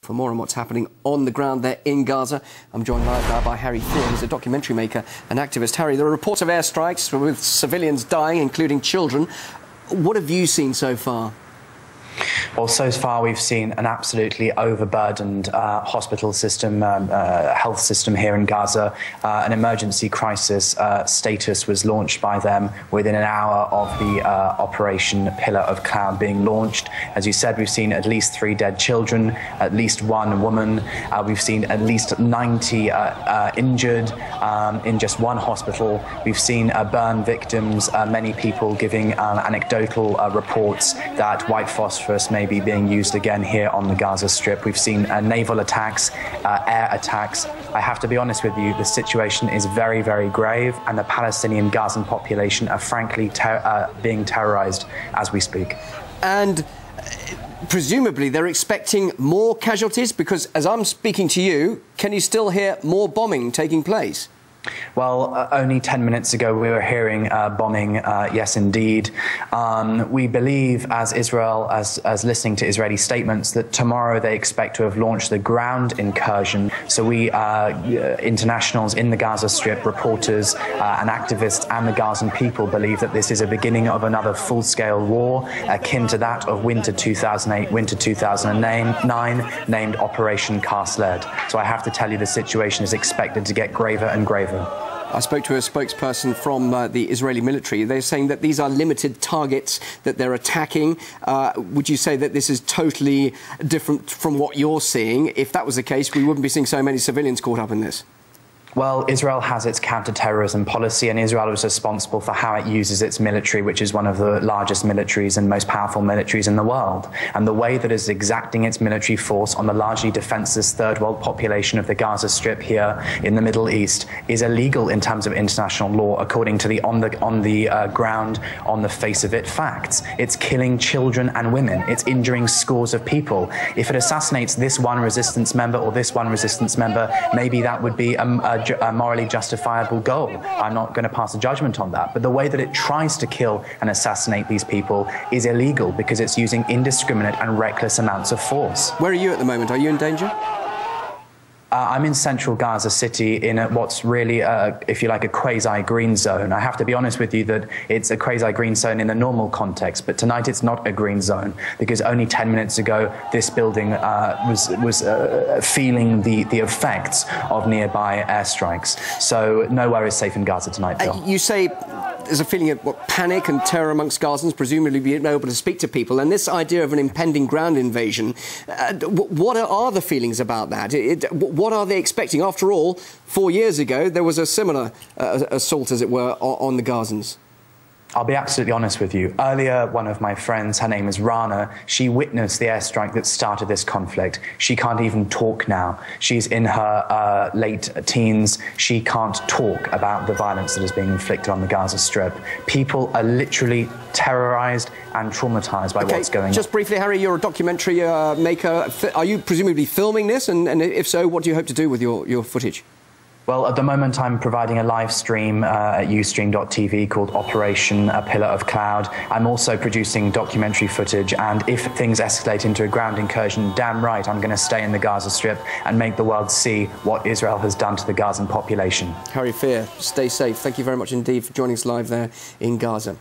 For more on what's happening on the ground there in Gaza, I'm joined live now by Harry Fear, who's a documentary maker and activist. Harry, there are reports of airstrikes with civilians dying, including children. What have you seen so far? Well, so far we've seen an absolutely overburdened hospital system, health system here in Gaza. An emergency crisis status was launched by them within an hour of the Operation Pillar of Cloud being launched. As you said, we've seen at least 3 dead children, at least 1 woman. We've seen at least 90 injured in just one hospital. We've seen burn victims, many people giving anecdotal reports that white phosphorus may be being used again here on the Gaza Strip. We've seen naval attacks, air attacks. I have to be honest with you, the situation is very, very grave, and the Palestinian Gazan population are frankly being terrorized as we speak. And presumably they're expecting more casualties, because as I'm speaking to you, can you still hear more bombing taking place? Well, only 10 minutes ago we were hearing bombing, yes indeed. We believe, as Israel, as listening to Israeli statements, that tomorrow they expect to have launched the ground incursion. So we, internationals in the Gaza Strip, reporters and activists and the Gazan people believe that this is a beginning of another full-scale war, akin to that of winter 2008, winter 2009, named Operation Cast Lead. So I have to tell you, the situation is expected to get graver and graver. I spoke to a spokesperson from the Israeli military. They're saying that these are limited targets that they're attacking. Would you say that this is totally different from what you're seeing? If that was the case, we wouldn't be seeing so many civilians caught up in this. Well, Israel has its counter-terrorism policy, and Israel is responsible for how it uses its military, which is one of the largest militaries and most powerful militaries in the world. And the way that it's exacting its military force on the largely defenseless third world population of the Gaza Strip here in the Middle East is illegal in terms of international law, according to the on the ground, on the face of it facts. It's killing children and women. It's injuring scores of people. If it assassinates this one resistance member or this one resistance member, maybe that would be a morally justifiable goal. I'm not going to pass a judgment on that. But the way that it tries to kill and assassinate these people is illegal, because it's using indiscriminate and reckless amounts of force. Where are you at the moment? Are you in danger? I'm in central Gaza City in what's really, if you like, a quasi-green zone. I have to be honest with you that it's a quasi-green zone in the normal context, but tonight it's not a green zone, because only 10 minutes ago this building was feeling the effects of nearby airstrikes. So nowhere is safe in Gaza tonight, Phil. You say there's a feeling of panic and terror amongst Gazans, presumably being able to speak to people, and this idea of an impending ground invasion, what are the feelings about that? What are they expecting? After all, 4 years ago, there was a similar assault, as it were, on the Gazans. I'll be absolutely honest with you. Earlier, one of my friends, her name is Rana, she witnessed the airstrike that started this conflict. She can't even talk now. She's in her late teens. She can't talk about the violence that is being inflicted on the Gaza Strip. People are literally terrorized and traumatized by what's going on. Just briefly, Harry, you're a documentary maker. Are you presumably filming this? And if so, what do you hope to do with your footage? Well, at the moment, I'm providing a live stream at ustream.tv called Operation Pillar of Cloud. I'm also producing documentary footage, and if things escalate into a ground incursion, damn right, I'm going to stay in the Gaza Strip and make the world see what Israel has done to the Gazan population. Harry Fear, stay safe. Thank you very much indeed for joining us live there in Gaza.